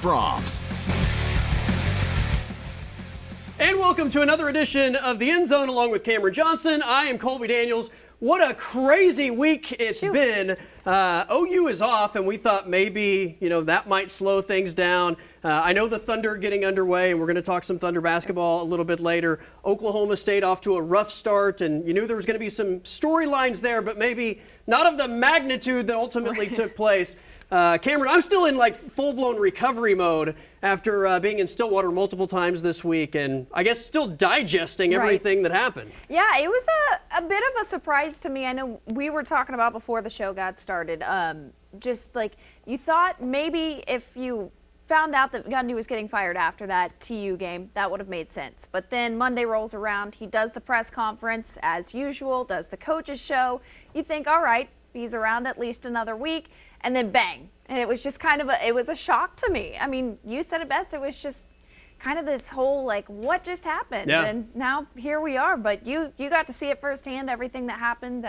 Brahms. And welcome to another edition of The End Zone along with Cameron Johnson. I am Colby Daniels. What a crazy week it's been. OU is off, and we thought maybe, that might slow things down. I know the Thunder are getting underway, and we're going to talk some Thunder basketball a little bit later. Oklahoma State off to a rough start, and you knew there was going to be some storylines there, but maybe not of the magnitude that ultimately took place. Cameron, I'm still in full-blown recovery mode after being in Stillwater multiple times this week, and I guess still digesting everything that happened. Yeah, it was a bit of a surprise to me. I know we were talking about before the show got started. Just like you thought maybe if you found out that Gundy was getting fired after that TU game, that would have made sense. But then Monday rolls around, he does the press conference as usual, does the coaches show. You think, all right, he's around at least another week. And then bang. And it was just it was a shock to me. I mean, you said it best. It was just kind of this whole, what just happened? Yeah. And now here we are. But you got to see it firsthand, everything that happened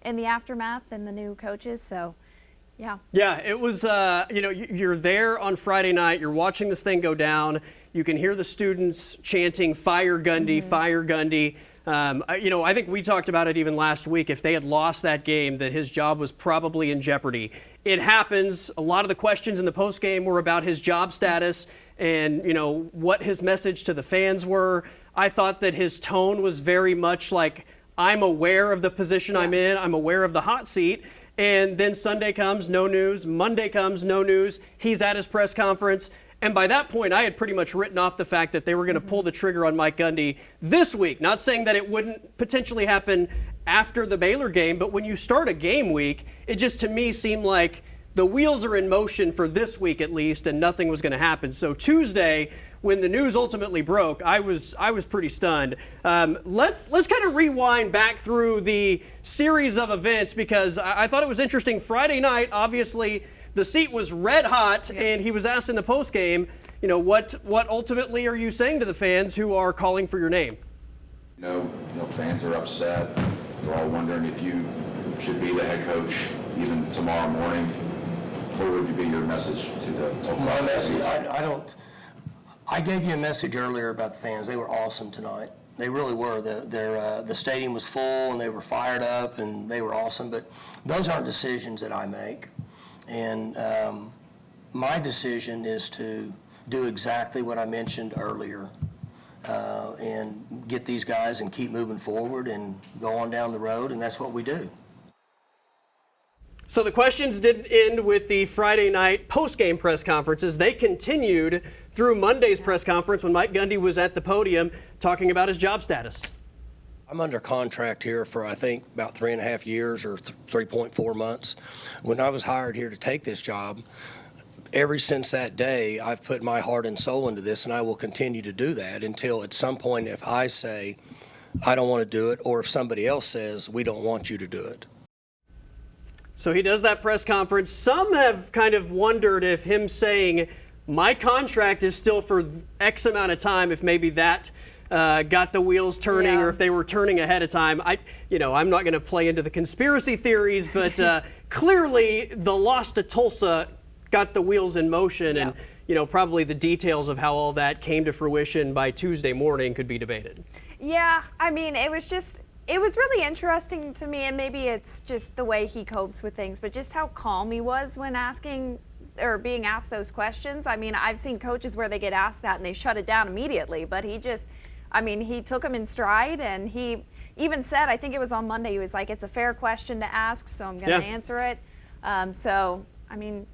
in the aftermath and the new coaches. So, yeah. Yeah, it was, you're there on Friday night. You're watching this thing go down. You can hear the students chanting, "Fire Gundy, fire Gundy." I think we talked about it even last week. If they had lost that game, that his job was probably in jeopardy. It happens. A lot of the questions in the postgame were about his job status and, what his message to the fans were. I thought that his tone was very much like, I'm aware of the position I'm in. I'm aware of the hot seat. And then Sunday comes, no news. Monday comes, no news. He's at his press conference. And by that point, I had pretty much written off the fact that they were going to pull the trigger on Mike Gundy this week. Not saying that it wouldn't potentially happen after the Baylor game, but when you start a game week, it just to me seemed like the wheels are in motion for this week at least, and nothing was going to happen. So Tuesday, when the news ultimately broke, I was pretty stunned. Let's kind of rewind back through the series of events because I thought it was interesting. Friday night, obviously, the seat was red hot, and he was asked in the postgame, what ultimately are you saying to the fans who are calling for your name? Fans are upset. They're all wondering if you should be the head coach even tomorrow morning. What would be your message to the My message, I gave you a message earlier about the fans. They were awesome tonight. They really were. The stadium was full, and they were fired up, and they were awesome. But those aren't decisions that I make. And my decision is to do exactly what I mentioned earlier and get these guys and keep moving forward and go on down the road, and that's what we do. So the questions didn't end with the Friday night post-game press conferences. They continued through Monday's press conference when Mike Gundy was at the podium talking about his job status. I'm under contract here for, I think, about 3.5 years or 3.4 months. When I was hired here to take this job, ever since that day, I've put my heart and soul into this, and I will continue to do that until at some point if I say I don't want to do it or if somebody else says we don't want you to do it. So he does that press conference. Some have kind of wondered if him saying my contract is still for X amount of time, if maybe that got the wheels turning or if they were turning ahead of time. I'm not going to play into the conspiracy theories, but clearly the loss to Tulsa got the wheels in motion and, probably the details of how all that came to fruition by Tuesday morning could be debated. Yeah, I mean, it was really interesting to me, and maybe it's just the way he copes with things, but just how calm he was when asking or being asked those questions. I mean, I've seen coaches where they get asked that and they shut it down immediately, but he took him in stride, and he even said, I think it was on Monday, he was like, it's a fair question to ask, so I'm going to answer it.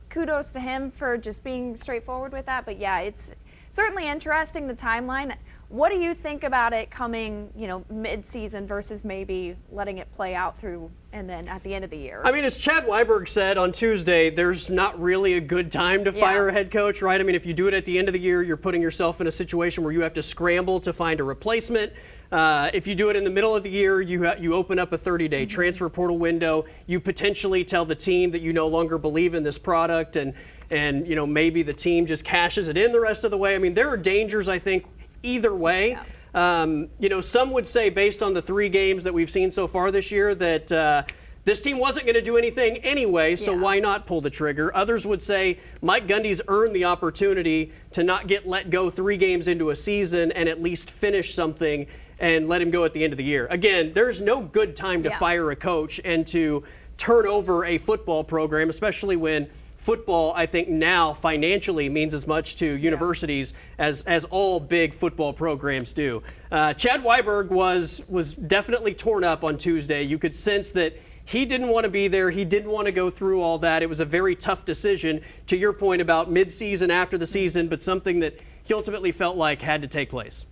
Kudos to him for just being straightforward with that. But yeah, it's certainly interesting, the timeline. What do you think about it coming, mid-season versus maybe letting it play out through and then at the end of the year? I mean, as Chad Weiberg said on Tuesday, there's not really a good time to fire a head coach, right? I mean, if you do it at the end of the year, you're putting yourself in a situation where you have to scramble to find a replacement. If you do it in the middle of the year, you open up a 30-day transfer portal window. You potentially tell the team that you no longer believe in this product, and maybe the team just cashes it in the rest of the way. I mean, there are dangers, I think, either way. Some would say, based on the 3 games that we've seen so far this year, that this team wasn't going to do anything anyway, so why not pull the trigger? Others would say Mike Gundy's earned the opportunity to not get let go 3 games into a season and at least finish something and let him go at the end of the year. Again, there's no good time to fire a coach and to turn over a football program, especially when football, I think now financially means as much to universities as all big football programs do. Chad Weiberg was definitely torn up on Tuesday. You could sense that he didn't want to be there. He didn't want to go through all that. It was a very tough decision, to your point about mid-season, after the season, but something that he ultimately felt like had to take place.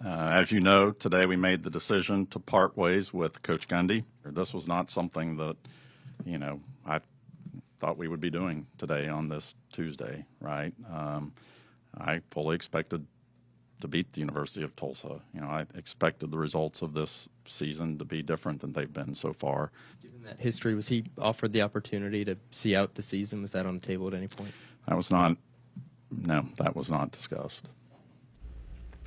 As you know, today we made the decision to part ways with Coach Gundy. This was not something that, I thought we would be doing today on this Tuesday, right? I fully expected to beat the University of Tulsa. I expected the results of this season to be different than they've been so far. Given that history, was he offered the opportunity to see out the season? Was that on the table at any point? That was not discussed.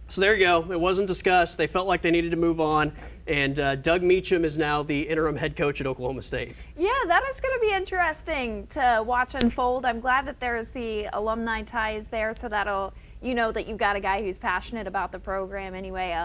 So there you go. It wasn't discussed. They felt like they needed to move on. And Doug Meacham is now the interim head coach at Oklahoma State. Yeah, that is going to be interesting to watch unfold. I'm glad that there's the alumni ties there, so that'll, that you've got a guy who's passionate about the program anyway.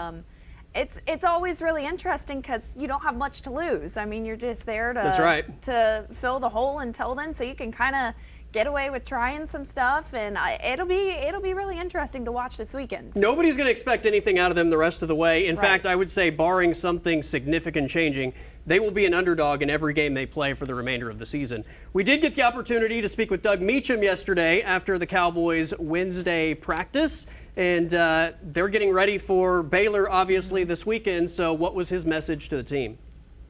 It's always really interesting because you don't have much to lose. I mean, you're just there to fill the hole until then, so you can kind of get away with trying some stuff, and it'll be really interesting to watch this weekend. Nobody's going to expect anything out of them the rest of the way. In fact, I would say barring something significant changing, they will be an underdog in every game they play for the remainder of the season. We did get the opportunity to speak with Doug Meacham yesterday after the Cowboys' Wednesday practice, and they're getting ready for Baylor, obviously, this weekend. So what was his message to the team?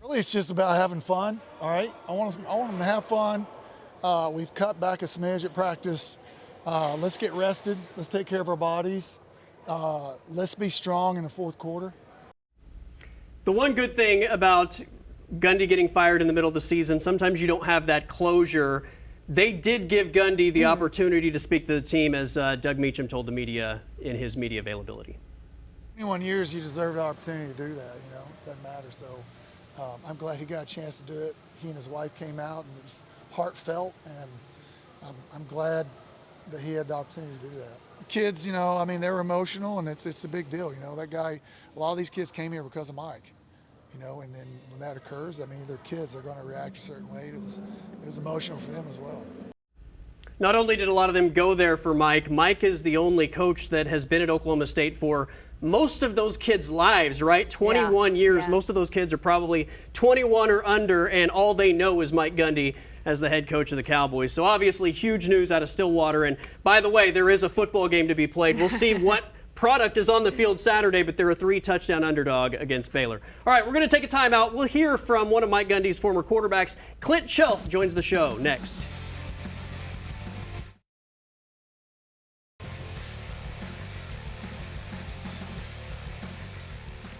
Really, it's just about having fun, all right? I want them to have fun. We've cut back a smidge at practice. Let's get rested. Let's take care of our bodies. Let's be strong in the fourth quarter. The one good thing about Gundy getting fired in the middle of the season, sometimes you don't have that closure. They did give Gundy the opportunity to speak to the team, as Doug Meacham told the media in his media availability. 21 years, you deserve the opportunity to do that, doesn't matter. So I'm glad he got a chance to do it. He and his wife came out, and it was heartfelt, and I'm glad that he had the opportunity to do that. Kids, they're emotional, and it's a big deal. That guy, a lot of these kids came here because of Mike, and then when that occurs, they're kids, they're going to react a certain way. It was emotional for them as well. Not only did a lot of them go there for Mike, Mike is the only coach that has been at Oklahoma State for most of those kids' lives, right? 21 years. Most of those kids are probably 21 or under, and all they know is Mike Gundy as the head coach of the Cowboys. So obviously huge news out of Stillwater. And by the way, there is a football game to be played. We'll see what product is on the field Saturday, but they're a 3-touchdown underdog against Baylor. All right, we're going to take a timeout. We'll hear from one of Mike Gundy's former quarterbacks. Clint Shelf joins the show next.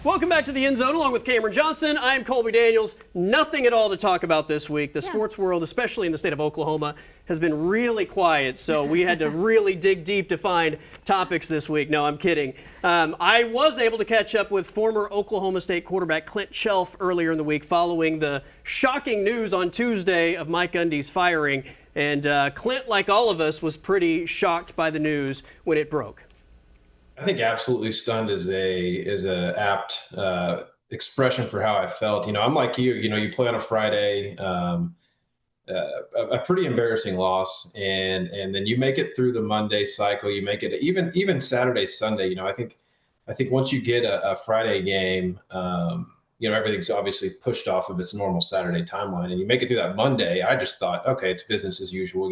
Welcome back to the End Zone along with Cameron Johnson. I am Colby Daniels. Nothing at all to talk about this week. The sports world, especially in the state of Oklahoma, has been really quiet, so we had to really dig deep to find topics this week. No, I'm kidding. I was able to catch up with former Oklahoma State quarterback Clint Shelf earlier in the week following the shocking news on Tuesday of Mike Gundy's firing. And Clint, like all of us, was pretty shocked by the news when it broke. I think absolutely stunned is a apt expression for how I felt. I'm like you. You play on a Friday, a pretty embarrassing loss, and then you make it through the Monday cycle. You make it even Saturday, Sunday. I think once you get a Friday game, everything's obviously pushed off of its normal Saturday timeline, and you make it through that Monday. I just thought, okay, it's business as usual.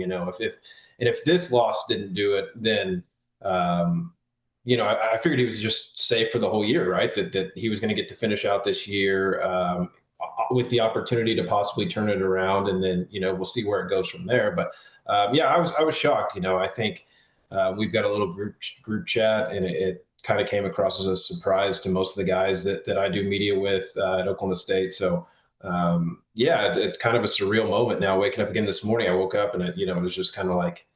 If this loss didn't do it, then I figured he was just safe for the whole year, right? That he was going to get to finish out this year with the opportunity to possibly turn it around, and then we'll see where it goes from there. But I was shocked. I think we've got a little group chat, and it kind of came across as a surprise to most of the guys that I do media with at Oklahoma State. So it's kind of a surreal moment now. Waking up again this morning, I woke up and it was just kind of like,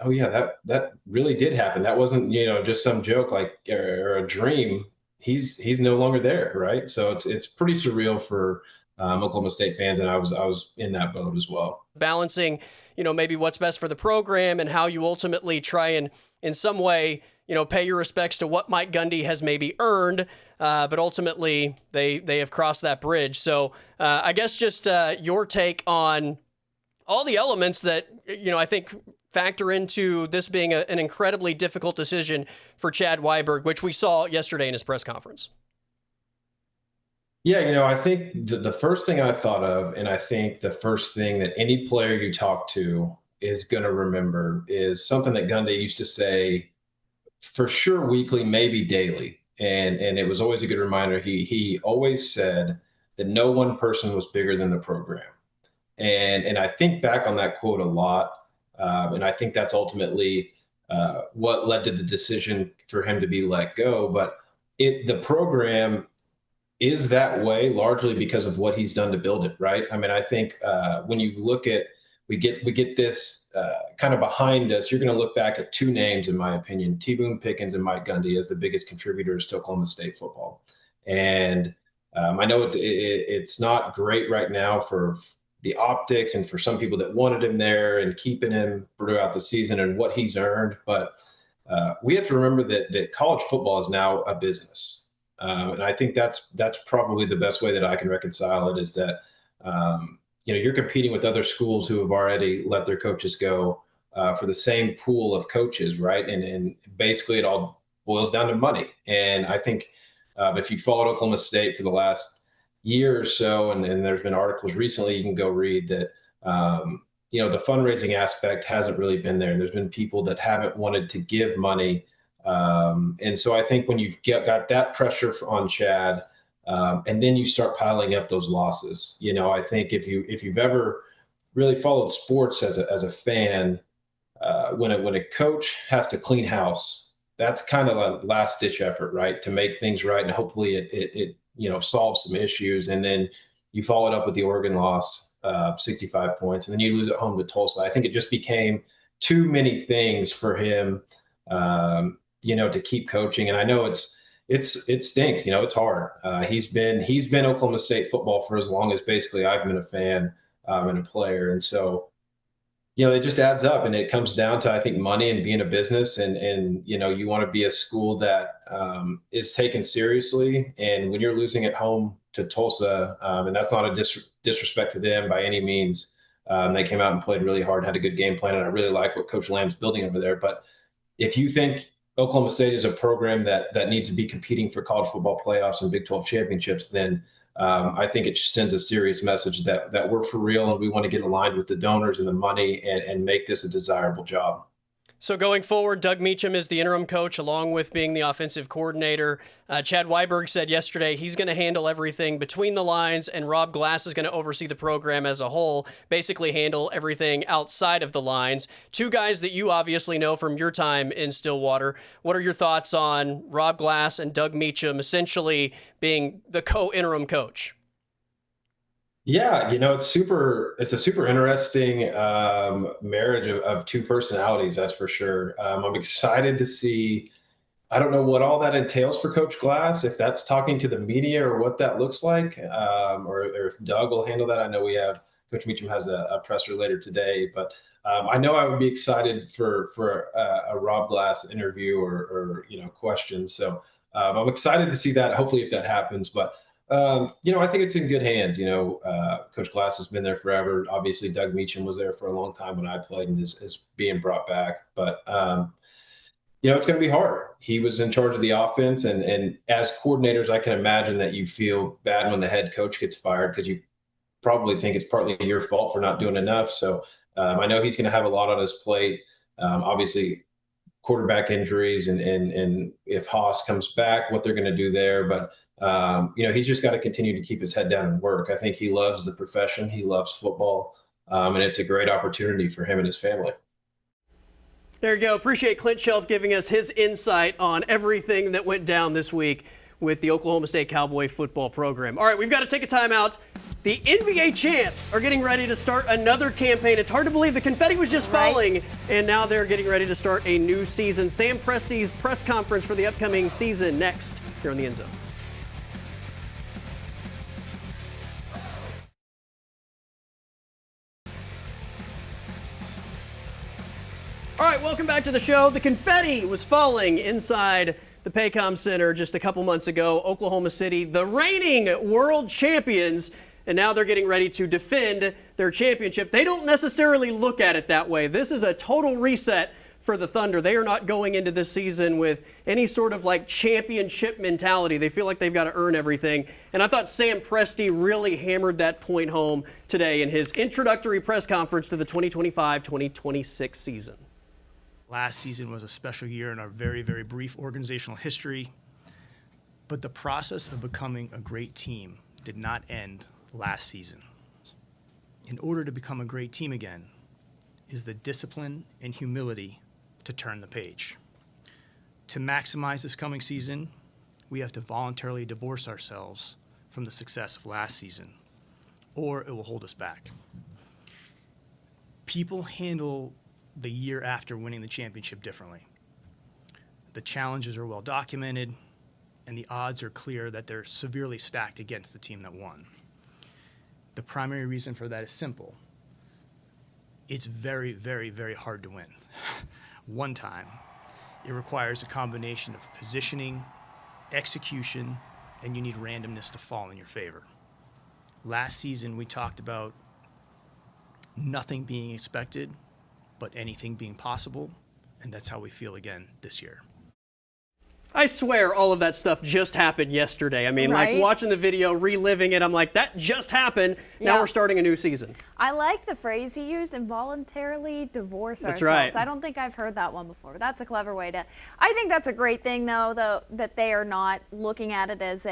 oh yeah, that really did happen. That wasn't, just some joke or a dream. He's no longer there, right? So it's pretty surreal for Oklahoma State fans, and I was in that boat as well. Balancing, maybe what's best for the program and how you ultimately try and in some way, pay your respects to what Mike Gundy has maybe earned, but ultimately they have crossed that bridge. So I guess just your take on all the elements that, I think factor into this being an incredibly difficult decision for Chad Weiberg, which we saw yesterday in his press conference. Yeah, I think the first thing I thought of, and I think the first thing that any player you talk to is going to remember, is something that Gundy used to say for sure weekly, maybe daily. And it was always a good reminder. He always said that no one person was bigger than the program. And I think back on that quote a lot. And I think that's ultimately what led to the decision for him to be let go. But the program is that way largely because of what he's done to build it, right? I mean, I think when you look at, we get this kind of behind us, you're going to look back at two names, in my opinion, T. Boone Pickens and Mike Gundy, as the biggest contributors to Oklahoma State football. And I know it's not great right now for the optics and for some people that wanted him there and keeping him throughout the season and what he's earned. But we have to remember that college football is now a business. And I think that's probably the best way that I can reconcile it, is that, you're competing with other schools who have already let their coaches go for the same pool of coaches, right? And basically it all boils down to money. And I think if you followed Oklahoma State for the last year or so, and there's been articles recently, you can go read that, the fundraising aspect hasn't really been there. There's been people that haven't wanted to give money. And so I think when you've got that pressure on Chad, and then you start piling up those losses, I think if you've ever really followed sports as a fan, when a coach has to clean house, that's kind of a last ditch effort, right? To make things right. And hopefully it solves some issues. And then you follow it up with the Oregon loss, 65 points, and then you lose at home to Tulsa. I think it just became too many things for him, to keep coaching. And I know it stinks, it's hard. He's been Oklahoma State football for as long as basically I've been a fan and a player. And so, it just adds up, and it comes down to, I think, money and being a business, and you want to be a school that is taken seriously. And when you're losing at home to Tulsa, and that's not a disrespect to them by any means, they came out and played really hard, had a good game plan, and I really like what Coach Lamb's building over there. But if you think Oklahoma State is a program that needs to be competing for college football playoffs and Big 12 championships, then I think it sends a serious message that we're for real, and we want to get aligned with the donors and the money and make this a desirable job. So going forward, Doug Meacham is the interim coach, along with being the offensive coordinator. Chad Weiberg said yesterday he's going to handle everything between the lines, and Rob Glass is going to oversee the program as a whole, basically handle everything outside of the lines. Two guys that you obviously know from your time in Stillwater. What are your thoughts on Rob Glass and Doug Meacham essentially being the co-interim coach? Yeah, it's a super interesting marriage of two personalities, that's for sure. I'm excited to see, I don't know what all that entails for Coach Glass, if that's talking to the media or what that looks like, or if Doug will handle that. I know Coach Meacham has a presser later today, but I know I would be excited for a Rob Glass interview or questions. So I'm excited to see that, hopefully, if that happens. But I think it's in good hands. Coach Glass has been there forever. Obviously, Doug Meacham was there for a long time when I played and is being brought back. But, it's going to be hard. He was in charge of the offense. And as coordinators, I can imagine that you feel bad when the head coach gets fired, because you probably think it's partly your fault for not doing enough. So I know he's going to have a lot on his plate. Obviously, quarterback injuries and if Haas comes back, what they're going to do there. But he's just got to continue to keep his head down and work. I think he loves the profession. He loves football. And it's a great opportunity for him and his family. There you go. Appreciate Clint Shelf giving us his insight on everything that went down this week with the Oklahoma State Cowboy football program. All right, we've got to take a timeout. The NBA champs are getting ready to start another campaign. It's hard to believe the confetti was just falling, and now they're getting ready to start a new season. Sam Presti's press conference for the upcoming season next here on The End Zone. back to the show. The confetti was falling inside the Paycom Center just a couple months ago. Oklahoma City, the reigning world champions, and now they're getting ready to defend their championship. They don't necessarily look at it that way. This is a total reset for the Thunder. They are not going into this season with any sort of like championship mentality. They feel like they've got to earn everything. And I thought Sam Presti really hammered that point home today in his introductory press conference to the 2025-2026 season. Last season was a special year in our very, very brief organizational history, but the process of becoming a great team did not end last season. In order to become a great team again is the discipline and humility to turn the page. To maximize this coming season, we have to voluntarily divorce ourselves from the success of last season, or it will hold us back. People handle the year after winning the championship differently. The challenges are well documented, and the odds are clear that they're severely stacked against the team that won. The primary reason for that is simple. It's very, very, very hard to win. One time. It requires a combination of positioning, execution, and you need randomness to fall in your favor. Last season, we talked about nothing being expected, but anything being possible, and that's how we feel again this year. I swear all of that stuff just happened yesterday. I mean, Right? like watching the video, reliving it, I'm like, that just happened. Now Yeah. we're starting a new season. I like the phrase he used, involuntarily divorce That's ourselves. right. I don't think I've heard that one before. That's a clever way to. I think that's a great thing, though, that they are not looking at it as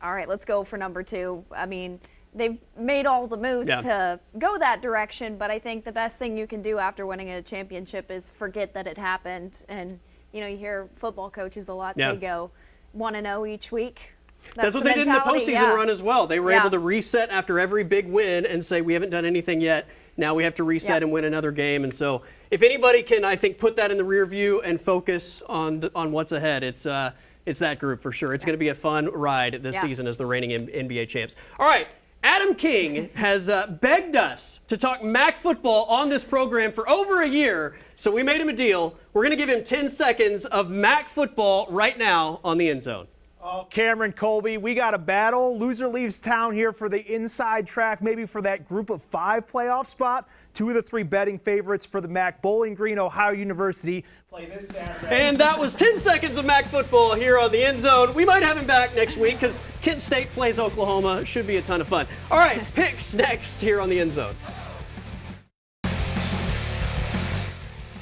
all right, let's go for number 2. I mean, they've made all the moves Yeah. to go that direction, but I think the best thing you can do after winning a championship is forget that it happened. And, you hear football coaches a lot Yeah. say go 1-0 each week. That's what they did in the mentality, postseason yeah. run as well. They were Yeah. able to reset after every big win and say, we haven't done anything yet. Now we have to reset Yeah. and win another game. And so if anybody can, I think, put that in the rear view and focus on what's ahead, it's that group for sure. It's going to be a fun ride this Yeah. season as the reigning NBA champs. All right. Adam King has begged us to talk MAC football on this program for over a year, so we made him a deal. We're going to give him 10 seconds of MAC football right now on the End Zone. Cameron, Colby, we got a battle. Loser leaves town here for the inside track, maybe for that group of 5 playoff spot. 2 of the 3 betting favorites for the MAC, Bowling Green, Ohio University, play this Saturday. And that was 10 seconds of MAC football here on the End Zone. We might have him back next week because Kent State plays Oklahoma. It should be a ton of fun. All right, picks next here on the End Zone.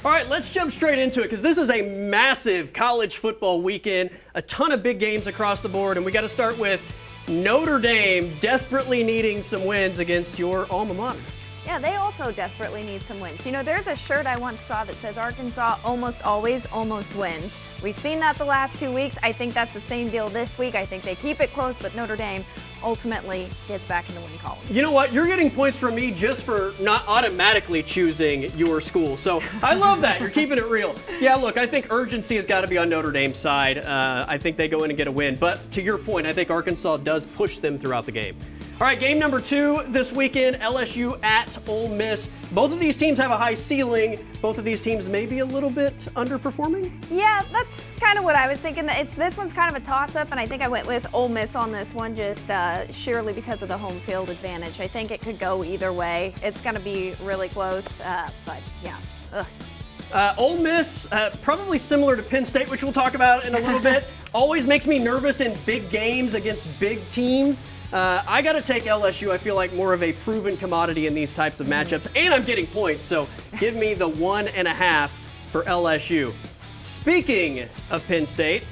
All right, let's jump straight into it because this is a massive college football weekend, a ton of big games across the board, and we got to start with Notre Dame desperately needing some wins against your alma mater. Yeah, they also desperately need some wins. There's a shirt I once saw that says Arkansas almost always almost wins. We've seen that the last 2 weeks. I think that's the same deal this week. I think they keep it close, but Notre Dame ultimately gets back in the win column. You know what? You're getting points from me just for not automatically choosing your school. So I love that. You're keeping it real. Yeah, look, I think urgency has got to be on Notre Dame's side. I think they go in and get a win. But to your point, I think Arkansas does push them throughout the game. All right, game number 2 this weekend, LSU at Ole Miss. Both of these teams have a high ceiling. Both of these teams may be a little bit underperforming. Yeah, that's kind of what I was thinking. This one's kind of a toss-up, and I think I went with Ole Miss on this one just sheerly because of the home field advantage. I think it could go either way. It's going to be really close, but yeah. Ugh. Ole Miss, probably similar to Penn State, which we'll talk about in a little bit, always makes me nervous in big games against big teams. I got to take LSU. I feel like more of a proven commodity in these types of matchups, and I'm getting points, so give me the 1.5 for LSU. Speaking of Penn State,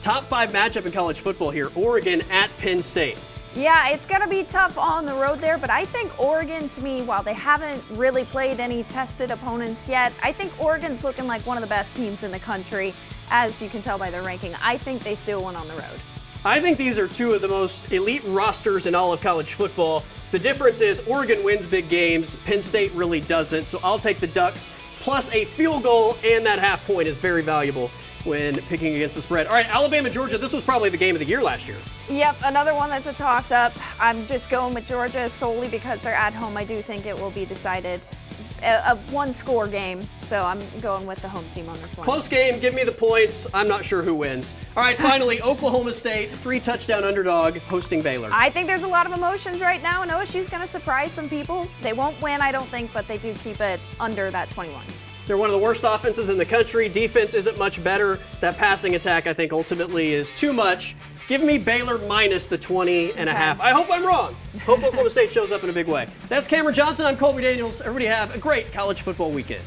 top 5 matchup in college football here, Oregon at Penn State. Yeah, it's going to be tough on the road there, but I think Oregon, to me, while they haven't really played any tested opponents yet, I think Oregon's looking like one of the best teams in the country, as you can tell by their ranking. I think they still win on the road. I think these are 2 of the most elite rosters in all of college football. The difference is Oregon wins big games, Penn State really doesn't, so I'll take the Ducks, plus a field goal, and that half point is very valuable when picking against the spread. All right, Alabama, Georgia, this was probably the game of the year last year. Yep, another one that's a toss-up. I'm just going with Georgia solely because they're at home. I do think it will be decided a one-score game, so I'm going with the home team on this one. Close game, give me the points. I'm not sure who wins. All right, finally, Oklahoma State, 3-touchdown underdog, hosting Baylor. I think there's a lot of emotions right now, and OSU's going to surprise some people. They won't win, I don't think, but they do keep it under that 21. They're one of the worst offenses in the country. Defense isn't much better. That passing attack, I think, ultimately is too much. Give me Baylor minus the 20.5. I hope I'm wrong. Hope Oklahoma State shows up in a big way. That's Cameron Johnson. I'm Colby Daniels. Everybody have a great college football weekend.